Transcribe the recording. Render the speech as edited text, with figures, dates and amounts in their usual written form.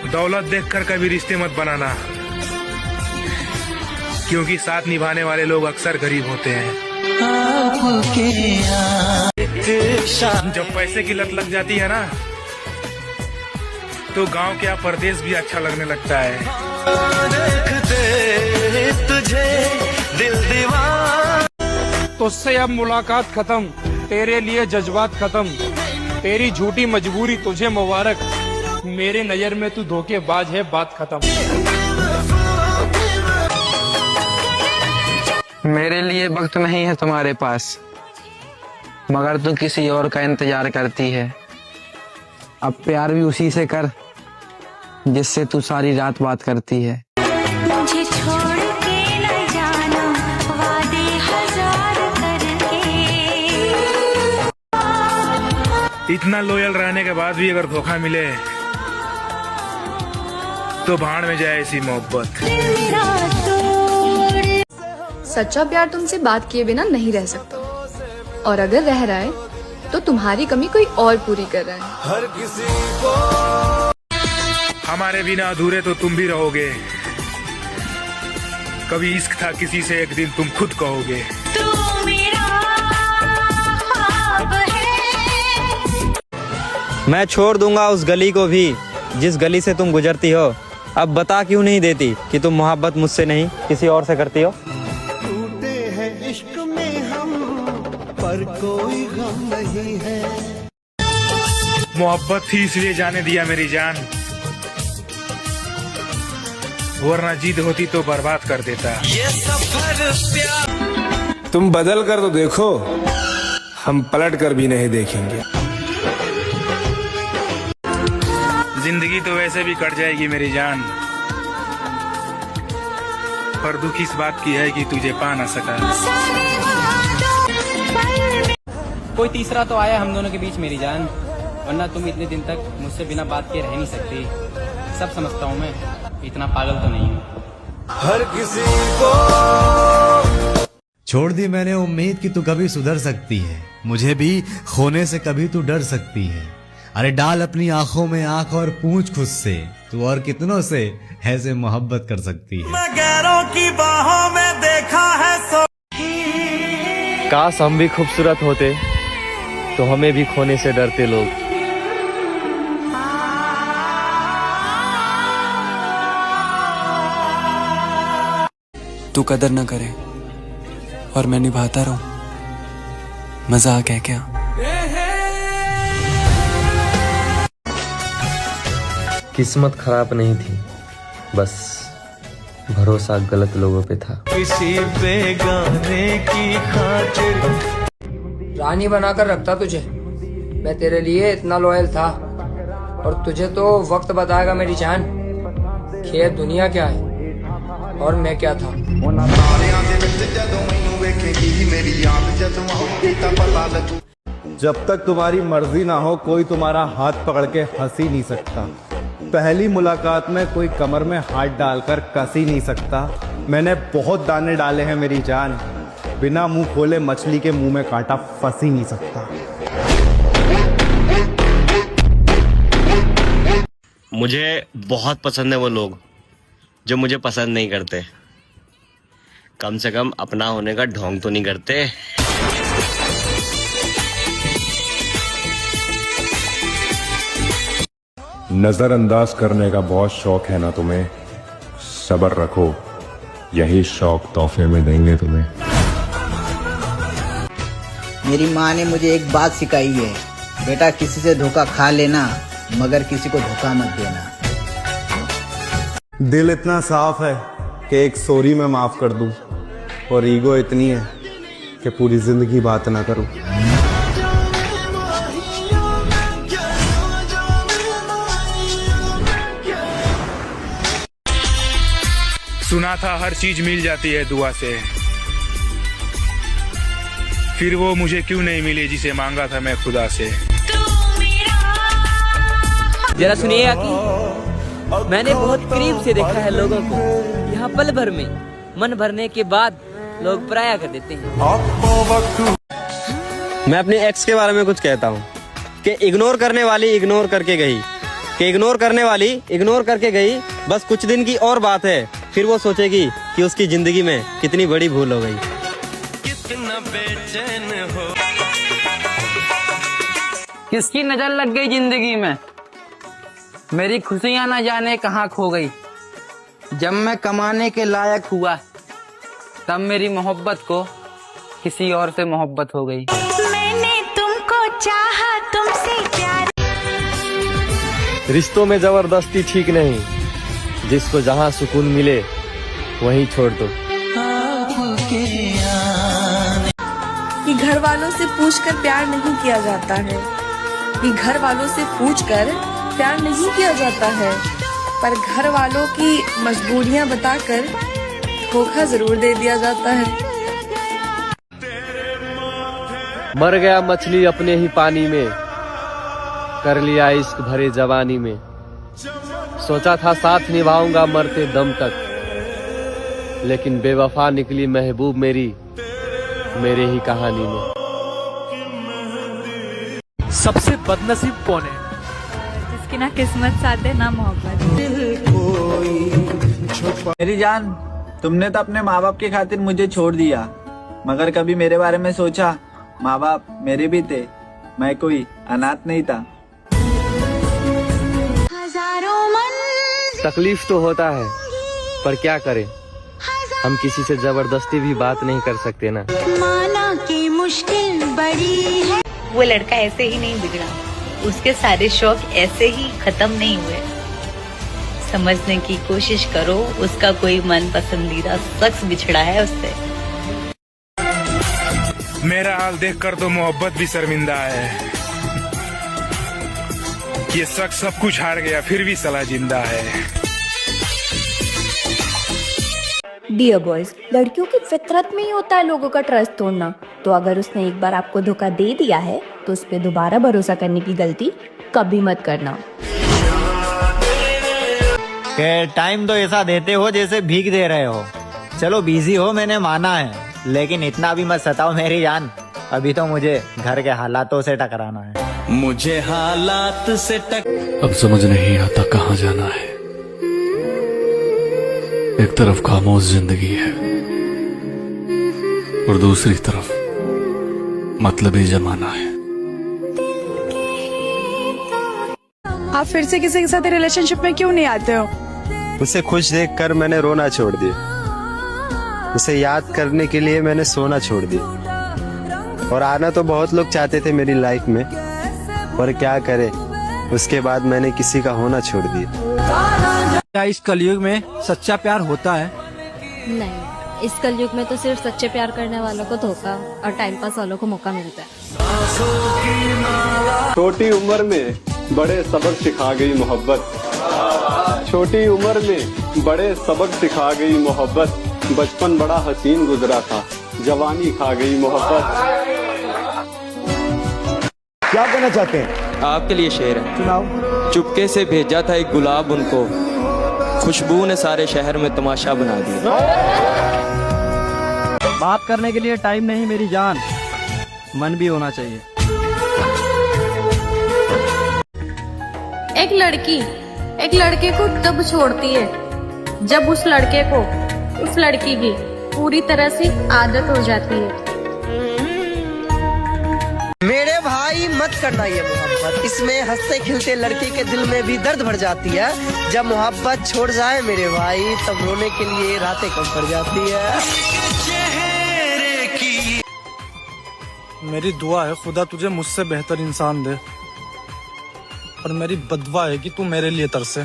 दौलत देखकर कभी रिश्ते मत बनाना, क्योंकि साथ निभाने वाले लोग अक्सर गरीब होते हैं। जब पैसे की लत लग जाती है ना, तो गांव क्या परदेश भी अच्छा लगने लगता है। तुझे दिल दीवाना, तुझसे अब मुलाकात खत्म, तेरे लिए जज्बात खत्म, तेरी झूठी मजबूरी तुझे मुबारक, मेरे नजर में तू धोखेबाज है, बात खत्म। मेरे लिए वक्त नहीं है तुम्हारे पास, मगर तू किसी और का इंतजार करती है। अब प्यार भी उसी से कर जिससे तू सारी रात बात करती है। मुझे छोड़ के न जाना, वादे हजार करके। इतना लॉयल रहने के बाद भी अगर धोखा मिले तो भाड़ में जाए ऐसी मोहब्बत। सच्चा प्यार तुमसे बात किए बिना नहीं रह सकता, और अगर रह रहा है तो तुम्हारी कमी कोई और पूरी कर रहा है। हर किसी को हमारे बिना अधूरे तो तुम भी रहोगे, कभी इश्क था किसी से एक दिन तुम खुद कहोगे। तू मेरा ख्वाब है। मैं छोड़ दूंगा उस गली को भी जिस गली से तुम गुजरती हो। अब बता क्यों नहीं देती कि तुम मोहब्बत मुझसे नहीं किसी और से करती हो। टूटे हैं इश्क में हम, पर कोई गम नहीं है। मोहब्बत थी इसलिए जाने दिया मेरी जान, वरना जिद होती तो बर्बाद कर देता। ये सफर प्यार, तुम बदल कर तो देखो, हम पलट कर भी नहीं देखेंगे। जिंदगी तो वैसे भी कट जाएगी मेरी जान, पर दुख इस बात की है कि तुझे पा ना सका। कोई तीसरा तो आया हम दोनों के बीच मेरी जान, वरना तुम इतने दिन तक मुझसे बिना बात के रह नहीं सकती। सब समझता हूँ मैं, इतना पागल तो नहीं हूँ। हर किसी को छोड़ दी मैंने उम्मीद कि तू कभी सुधर सकती है, मुझे भी खोने से कभी तू डर सकती है। अरे डाल अपनी आंखों में आंख और पूछ खुद से, तू और कितनों से ऐसे मोहब्बत कर सकती है। मैं गैरों की बाहों में देखा है सो। काश हम भी खूबसूरत होते तो हमें भी खोने से डरते लोग। तू कदर न करे और मैं निभाता रहूं, मजाक है क्या। किस्मत खराब नहीं थी, बस भरोसा गलत लोगों पे था। किसी बेगाने की खातिर रानी बनाकर रखता तुझे, मैं तेरे लिए इतना लॉयल था, और तुझे तो वक्त बताएगा मेरी जान कि ये दुनिया क्या है और मैं क्या था। जब तक तुम्हारी मर्जी ना हो कोई तुम्हारा हाथ पकड़ के हंस ही नहीं सकता। पहली मुलाकात में कोई कमर में हाथ डालकर कस ही नहीं सकता। मैंने बहुत दाने डाले हैं मेरी जान, बिना मुंह खोले मछली के मुंह में कांटा फंस ही नहीं सकता। मुझे बहुत पसंद है वो लोग जो मुझे पसंद नहीं करते, कम से कम अपना होने का ढोंग तो नहीं करते। नजरअंदाज करने का बहुत शौक है ना तुम्हें, सब्र रखो, यही शौक तोहफे में देंगे तुम्हें। मेरी माँ ने मुझे एक बात सिखाई है, बेटा किसी से धोखा खा लेना मगर किसी को धोखा मत देना। दिल इतना साफ है कि एक सॉरी में माफ कर दूं, और ईगो इतनी है कि पूरी जिंदगी बात ना करूं। सुना था हर चीज मिल जाती है दुआ से, फिर वो मुझे क्यों नहीं मिली जिसे मांगा था मैं खुदा से। जरा सुनिएगा कि मैंने बहुत करीब से देखा है लोगों को, यहाँ पल भर में मन भरने के बाद लोग पराया कर देते हैं। मैं अपने एक्स के बारे में कुछ कहता हूँ कि इग्नोर करने वाली इग्नोर करके गई, कि इग्नोर करने वाली इग्नोर करके गई, बस कुछ दिन की और बात है, फिर वो सोचेगी कि उसकी जिंदगी में कितनी बड़ी भूल हो गई। कितना बेचैन हो। किसकी नजर लग गई जिंदगी में, मेरी खुशियां न जाने कहाँ खो गई। जब मैं कमाने के लायक हुआ तब मेरी मोहब्बत को किसी और से मोहब्बत हो गई। मैंने तुमको चाहा, तुमसे प्यार। रिश्तों में जबरदस्ती ठीक नहीं, जिसको जहाँ सुकून मिले वहीं छोड़ दो। कि घर वालों से पूछकर प्यार नहीं किया जाता है, कि घर वालों से पूछकर प्यार नहीं किया जाता है, पर घर वालों की मजबूरियां बताकर धोखा जरूर दे दिया जाता है। मर गया मछली अपने ही पानी में, कर लिया इश्क भरे जवानी में। सोचा था साथ निभाऊंगा मरते दम तक, लेकिन बेवफा निकली महबूब मेरी मेरे ही कहानी में। सबसे बदनसीब कौन है? जिसकी ना किस्मत साथ है ना मोहब्बत। मेरी जान, तुमने तो अपने माँ बाप की खातिर मुझे छोड़ दिया, मगर कभी मेरे बारे में सोचा? माँ बाप मेरे भी थे, मैं कोई अनाथ नहीं था। हजारों मन तकलीफ तो होता है, पर क्या करें, हम किसी से जबरदस्ती भी बात नहीं कर सकते ना। माना की मुश्किल बड़ी है। वो लड़का ऐसे ही नहीं बिगड़ा, उसके सारे शौक ऐसे ही खत्म नहीं हुए। समझने की कोशिश करो, उसका कोई मन पसंदीदा शख्स बिछड़ा है उससे। मेरा हाल देखकर तो मोहब्बत भी शर्मिंदा है। ये शख्स सब कुछ हार गया फिर भी सला जिंदा है। डियर बॉयज, लड़कियों की फितरत में ही होता है लोगों का ट्रस्ट तोड़ना। तो अगर उसने एक बार आपको धोखा दे दिया है तो उस पर दोबारा भरोसा करने की गलती कभी मत करना। टाइम तो ऐसा देते हो जैसे भीख दे रहे हो। चलो बिजी हो, मैंने माना है, लेकिन इतना भी मत सताओ मेरी जान। अभी तो मुझे घर के हालातों से टकराना है। मुझे हालात से अब समझ नहीं आता कहाँ जाना है। एक तरफ खामोश जिंदगी है और दूसरी तरफ मतलबी जमाना है। आप फिर से किसी के साथ रिलेशनशिप में क्यों नहीं आते हो? उसे खुश देखकर मैंने रोना छोड़ दिया, उसे याद करने के लिए मैंने सोना छोड़ दिया। और आना तो बहुत लोग चाहते थे मेरी लाइफ में, पर क्या करे, उसके बाद मैंने किसी का होना छोड़ दिया। क्या इस कलयुग में सच्चा प्यार होता है? नहीं, इस कलयुग में तो सिर्फ सच्चे प्यार करने वालों को धोखा और टाइम पास वालों को मौका मिलता है। छोटी उम्र में बड़े सबक सिखा गई मोहब्बत, छोटी उम्र में बड़े सबक सिखा गई मोहब्बत। बचपन बड़ा हसीन गुजरा था, जवानी खा गई मोहब्बत। क्या कहना चाहते हैं? आपके लिए शेर है। सुनाओ। चुपके से भेजा था एक गुलाब उनको, खुशबू ने सारे शहर में तमाशा बना दिया। बात करने के लिए टाइम नहीं मेरी जान, मन भी होना चाहिए। एक लड़की एक लड़के को तब छोड़ती है जब उस लड़के को उस लड़की की पूरी तरह से आदत हो जाती है। मेरे भाई मत करना ये मोहब्बत, इसमें हंसते खिलते लड़के के दिल में भी दर्द भर जाती है। जब मोहब्बत छोड़ जाए मेरे भाई, तब रोने के लिए रातें कम पड़ जाती है। मेरी दुआ है खुदा तुझे मुझसे बेहतर इंसान दे, और मेरी बदवा है कि तू मेरे लिए तरसे।